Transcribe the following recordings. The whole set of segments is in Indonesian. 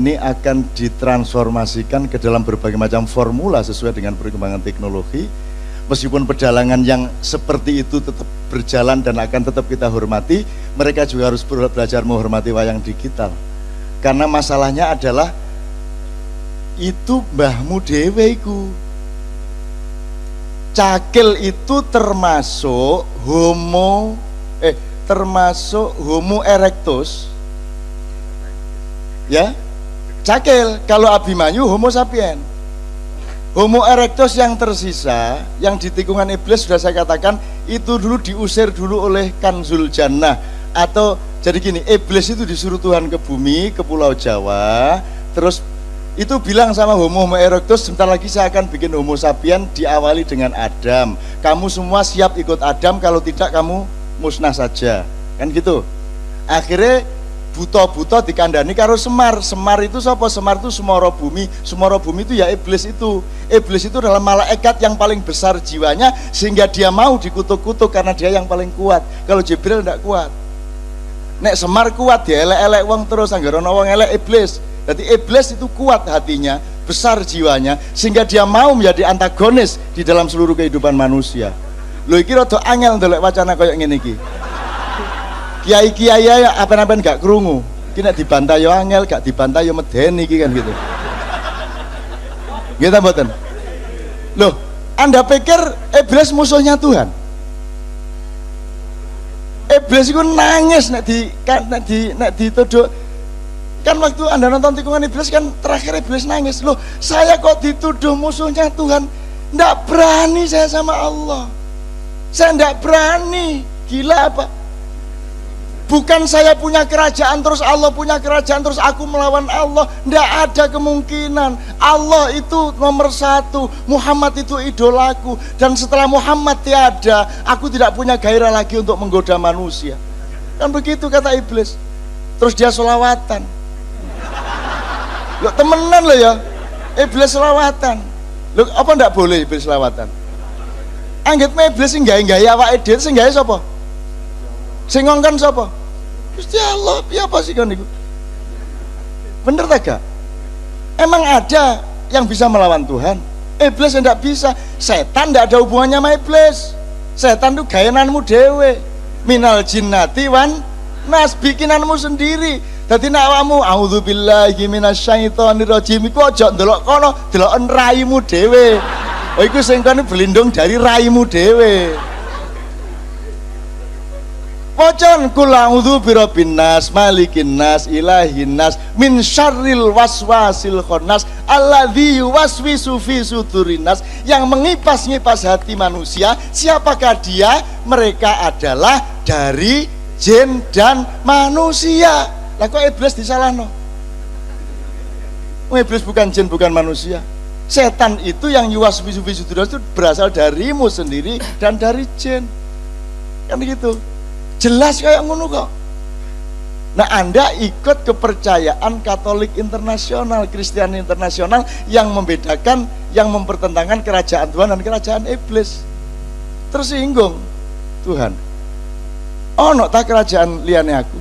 ini akan ditransformasikan ke dalam berbagai macam formula sesuai dengan perkembangan teknologi. Meskipun pedalangan yang seperti itu tetap berjalan dan akan tetap kita hormati, mereka juga harus belajar menghormati wayang digital. Karena masalahnya adalah itu mbahmu dhewe iku. Cakil itu termasuk homo erectus. Ya. Cakil, kalau Abimanyu homo sapien. Homo erectus yang tersisa, yang di tikungan iblis sudah saya katakan, itu dulu diusir dulu oleh Kanzul Jannah. Atau jadi gini, iblis itu disuruh Tuhan ke bumi, ke Pulau Jawa, terus itu bilang sama homo erectus, sebentar lagi saya akan bikin homo sapien, diawali dengan Adam. Kamu semua siap ikut Adam, kalau tidak kamu musnah saja. Kan gitu. Akhirnya buta-buta dikandani karo Semar. Semar itu siapa? Semar itu Semara Bumi. Semara Bumi itu ya iblis itu. Iblis itu adalah malaikat yang paling besar jiwanya, sehingga dia mau dikutuk-kutuk karena dia yang paling kuat. Kalau Jibril tidak kuat. Nek Semar kuat, dia elek-elek wong terus, anggere ana wong elek iblis. Jadi iblis itu kuat hatinya, besar jiwanya, sehingga dia mau menjadi antagonis di dalam seluruh kehidupan manusia. Lho iki rada angel ndelok wacana koyo ngene iki. Kiai-kiai ya apa-apa gak krungu. Iki nek dibantah yo angel, gak dibantah yo medeni iki kan gitu. Gitu mboten? Loh, Anda pikir iblis musuhnya Tuhan? Iblis itu nangis nek dituduh. Kan waktu Anda nonton tikungan iblis kan terakhir iblis nangis. Loh, saya kok dituduh musuhnya Tuhan? Ndak berani saya sama Allah. Saya ndak berani. Gila apa? Bukan saya punya kerajaan terus Allah punya kerajaan terus aku melawan Allah. Ndak ada kemungkinan. Allah itu nomor satu, Muhammad itu idolaku, dan setelah Muhammad tiada, aku tidak punya gairah lagi untuk menggoda manusia. Kan begitu kata iblis. Terus dia sholawatan. Loh temenan loh ya, iblis sholawatan. Loh apa ndak boleh iblis sholawatan? Anggitnya iblis sing gawe-gawe awake dhewe, sing gawe sapa? Sing ngongkon sapa? Gusti Allah, piapa sih kan itu? Bener tak gak? Emang ada yang bisa melawan Tuhan? Iblis yang tidak bisa. Setan tidak ada hubungannya sama iblis. Setan itu gayananmu dewe. Minal jinnati wan nas, bikinanmu sendiri. Dadi nek awakmu auzubillahi minasyaitonirrajim iku aja ndelok kono, delok raimu dhewe. Oh iku sing kono berlindung dari raimu dhewe. Wajan kul a'udzu birabbin nas, malikin nas, ilahin nas, min syarril waswasil khannas, alladzi yuwaswisu fi sudurin nas, yang mengipas-ngipas hati manusia. Siapakah dia? Mereka adalah dari jin dan manusia. Lah kok iblis disalahno? Iblis bukan jin, bukan manusia. Setan itu yang yuwaswisu fi sudurin nas itu berasal darimu sendiri dan dari jin. Kan gitu. Jelas kayak ngono kok. Nah, Anda ikut kepercayaan Katolik internasional, Kristen internasional yang membedakan, yang mempertentangkan kerajaan Tuhan dan kerajaan iblis. Tersinggung Tuhan. Ono tak kerajaan liyane aku?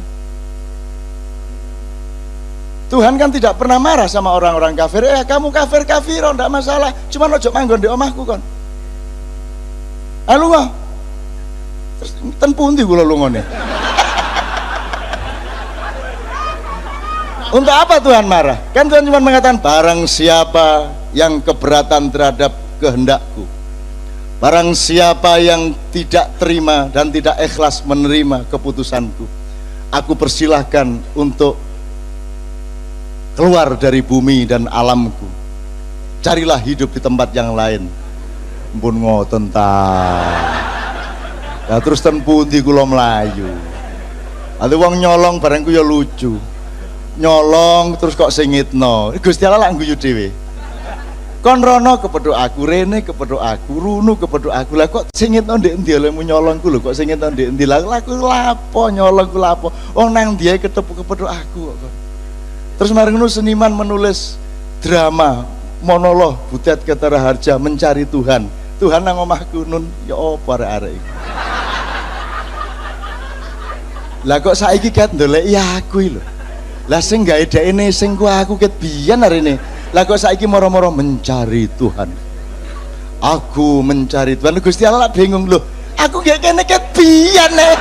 Tuhan kan tidak pernah marah sama orang-orang kafir. Kamu kafir enggak masalah. Cuma ojo manggon di omahku kon. Halo terus ten pundi kula lungone? Untuk apa Tuhan marah? Kan Tuhan cuma mengatakan barang siapa yang keberatan terhadap kehendakku, barang siapa yang tidak terima dan tidak ikhlas menerima keputusanku, aku persilahkan untuk keluar dari bumi dan alamku. Carilah hidup di tempat yang lain. Mpun ngoten ta. Nah terus ten pundi kula mlayu. Ada wong nyolong barangku ya lucu. Nyolong terus kok singitno. Gusti Allah lak guyu dhewe. Kon rono kepethuk aku, rene kepethuk aku, runu kepethuk aku. Lah kok singitno ndek endi olehmu nyolongku lho, kok singitno ndek endi? Lah aku lapo nyolongku lapo? Wong nang ndiae kepethuk aku kok. Terus mari ngono seniman menulis drama monolog Butet Ketara Harja mencari Tuhan. Tuhan nang omahku nun ya apa arek-arek iki. Lah kok saiki kat ndoleki aku lho. Lah sing gawe dekne sing ku aku ket biyen arene. Lah kok saiki moro-moro mencari Tuhan. Aku mencari Tuhan. Gusti Allah bingung loh. Aku gak kene ket biyen nek.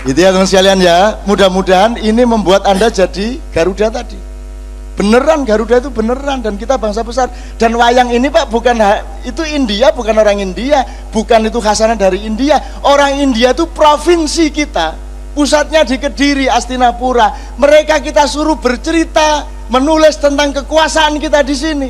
Itu ya teman sekalian ya. Mudah-mudahan ini membuat Anda jadi Garuda tadi. Beneran Garuda itu beneran, dan kita bangsa besar. Dan wayang ini Pak bukan itu India, bukan orang India, bukan itu khasanah dari India. Orang India itu provinsi kita, pusatnya di Kediri, Astinapura. Mereka kita suruh bercerita, menulis tentang kekuasaan kita di sini.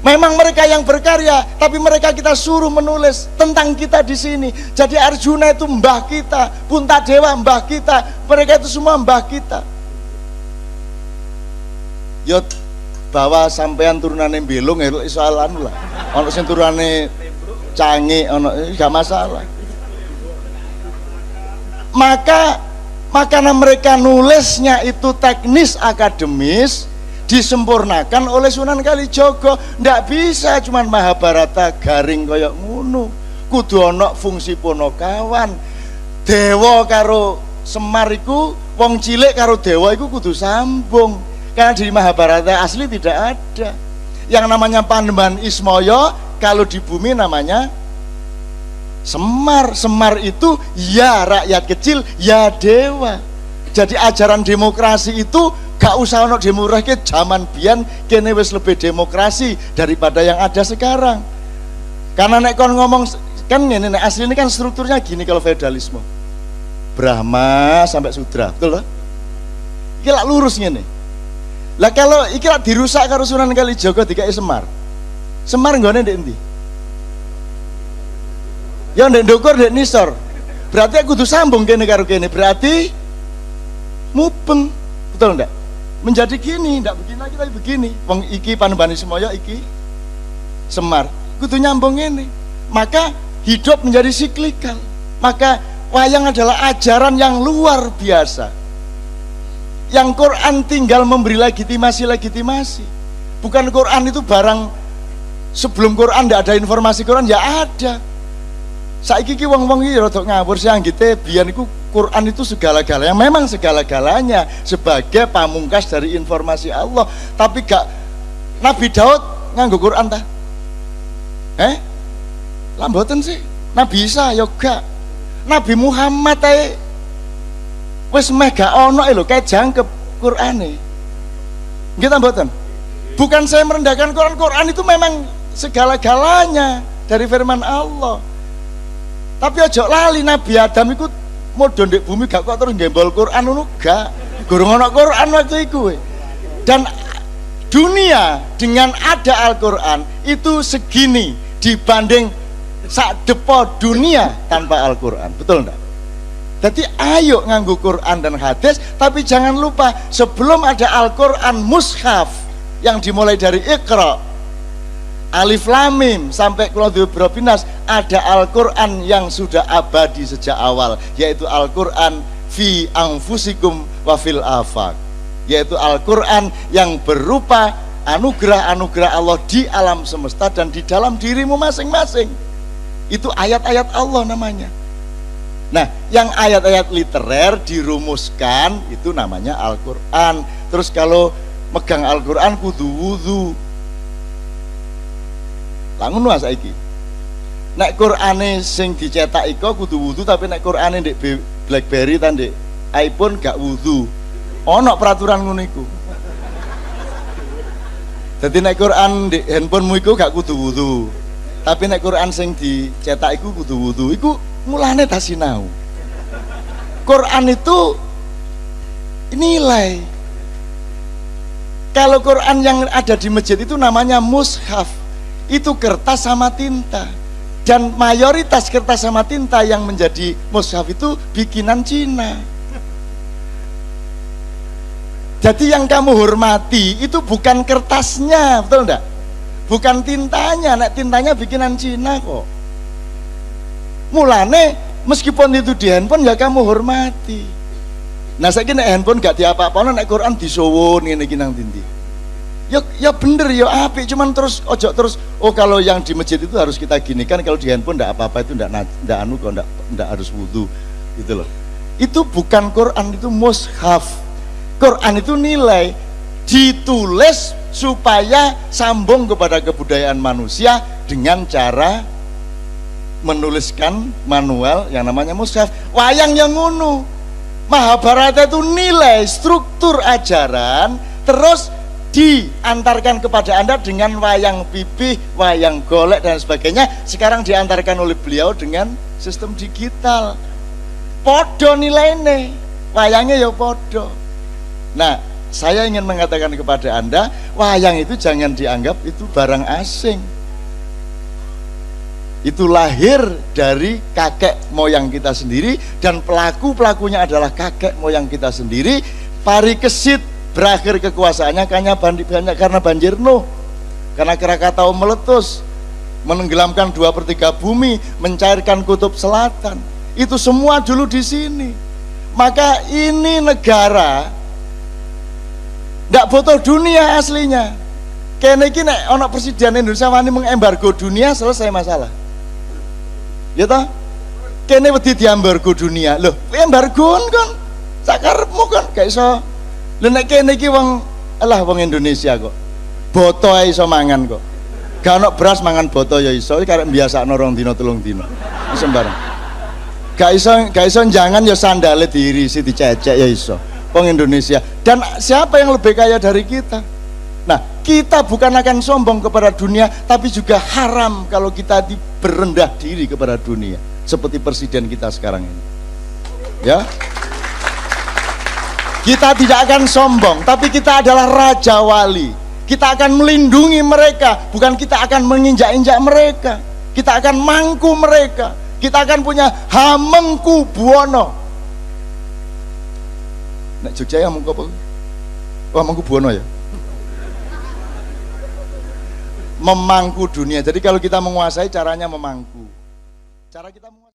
Memang mereka yang berkarya, tapi mereka kita suruh menulis tentang kita di sini. Jadi Arjuna itu mbah kita, Puntadewa mbah kita, mereka itu semua mbah kita. Yo bawa sampean turunane belung ya soalan lah. Ono sing turunane canggih, ono gak masalah. Maka karena mereka nulisnya itu teknis akademis, disempurnakan oleh Sunan Kalijaga. Ndak bisa cuman Mahabharata garing koyok ngono. Kudu ana fungsi Ponokawan. Dewa karo Semar iku, wong cilik karo dewa iku kudu sambung. Karena di Mahabharata asli tidak ada. Yang namanya Panembahan Ismaya kalau di bumi namanya Semar. Semar itu ya rakyat kecil, ya dewa. Jadi ajaran demokrasi itu gak usah ono demokrasi, zaman biyen kene wis lebih demokrasi daripada yang ada sekarang. Karena nek kon ngomong kan ngene, nek asli ini kan strukturnya gini kalau feodalisme. Brahma sampai Sudra, betul loh? Iki lak lurus ngene. Lah kalau iki lak dirusak karo Sunan Kalijaga dikai Semar. Semar nggone ndek endi? Ya ndek ndukur ndek nisor. Berarti aku kudu sambung kene karo kene, berarti mubeng. Betul enggak? Menjadi gini, enggak begini lagi tapi begini. Wong iki Panembahan Ismaya, iki Semar. Kudu nyambung ini. Maka hidup menjadi siklikal. Maka wayang adalah ajaran yang luar biasa. Yang Quran tinggal memberi legitimasi. Bukan Quran itu barang sebelum Quran enggak ada informasi Quran, ya ada. Saiki ki wong-wong iki rada ngawur sih anggite biyen iku Quran itu segala-galanya, memang segala-galanya sebagai pamungkas dari informasi Allah. Tapi gak Nabi Daud nganggo Quran ta? Lah mboten sih. Nabi Isa ya gak. Nabi Muhammad ae wis meh gak ono lho kae jangkep Qurane. Nggih ta mboten? Bukan saya merendahkan Quran, Quran itu memang segala-galanya dari firman Allah. Tapi ojo lali Nabi Adam iku modho ndek bumi gak kok terus gembol Quran ngono gak. Gorong ana Quran waktu iku. Dan dunia dengan ada Al-Qur'an itu segini dibanding sak depo dunia tanpa Al-Qur'an. Betul enggak? Jadi ayo nganggo Quran dan hadis, tapi jangan lupa sebelum ada Al-Qur'an mushaf yang dimulai dari Iqra, Alif Lam Mim sampai Qul Huwallahu Ahad, ada Al-Qur'an yang sudah abadi sejak awal, yaitu Al-Qur'an fi anfusikum wa fil afaq, yaitu Al-Qur'an yang berupa anugerah-anugerah Allah di alam semesta dan di dalam dirimu masing-masing. Itu ayat-ayat Allah namanya. Nah, yang ayat-ayat literer dirumuskan itu namanya Al-Qur'an. Terus kalau megang Al-Qur'an kudu wudu. Lah ngono saiki. Nek Qur'ane sing dicetak iku kudu wudu, tapi nek Qur'ane ndek BlackBerry ta ndek iPhone gak wudu. Ono peraturan ngono iku. Dadi nek Qur'an ndek handphonemu iku gak kudu wudu. Tapi nek Qur'an sing dicetak iku kudu wudu. Iku mulane ta sinau. Qur'an itu nilai. Kalau Qur'an yang ada di masjid itu namanya mushaf. Itu kertas sama tinta, dan mayoritas kertas sama tinta yang menjadi mushaf itu bikinan Cina. Jadi yang kamu hormati itu bukan kertasnya, betul enggak? Bukan tintanya, nek tintanya bikinan Cina kok. Mulane meskipun itu di handphone ya kamu hormati. Nah saiki nek handphone gak diapa-apano, nek Quran disowon ngene iki nang tindi. Ya bener ya apik, cuman terus ojo terus oh kalau yang di masjid itu harus kita gini kan, kalau di handphone enggak apa-apa, itu enggak anu kok, enggak harus wudu gitu loh. Itu bukan Quran, itu mushaf. Quran itu nilai, ditulis supaya sambung kepada kebudayaan manusia dengan cara menuliskan manual yang namanya mushaf. Wayang yang ngono. Mahabharata itu nilai struktur ajaran terus diantarkan kepada Anda dengan wayang pipih, wayang golek dan sebagainya. Sekarang diantarkan oleh beliau dengan sistem digital. Podo nilainya, wayangnya ya podo. Nah, saya ingin mengatakan kepada Anda, wayang itu jangan dianggap itu barang asing. Itu lahir dari kakek moyang kita sendiri, dan pelakunya adalah kakek moyang kita sendiri. Parikesit berakhir kekuasaannya karena banjir Nuh, karena Krakatau meletus, menenggelamkan 2/3 bumi, mencairkan kutub selatan. Itu semua dulu di sini. Maka ini negara nggak butuh dunia aslinya. Kene iki nek ana presiden Indonesia wani mengembargo dunia, selesai masalah. Ya toh? Kene wedi diembargo dunia. Loh, embargoan kan sakarepmu kan gak iso. Lha nek kene iki wong Indonesia kok. Boto ae iso mangan kok. Gak ono beras mangan boto ya iso, iki karek biasakno 2 dina 3 dina. Wis sembarang. Gak iso jangan ya sandale diirisi dicecek ya iso. Wong Indonesia. Dan siapa yang lebih kaya dari kita? Nah, kita bukan akan sombong kepada dunia, tapi juga haram kalau kita berendah diri kepada dunia, seperti presiden kita sekarang ini. Ya. Kita tidak akan sombong, tapi kita adalah raja wali. Kita akan melindungi mereka, bukan kita akan menginjak-injak mereka. Kita akan mangku mereka. Kita akan punya hamengku buwono. Nek Jogja ya mengko apa? Wah, hamengku buwono ya. Memangku dunia. Jadi kalau kita menguasai, caranya memangku. Cara kita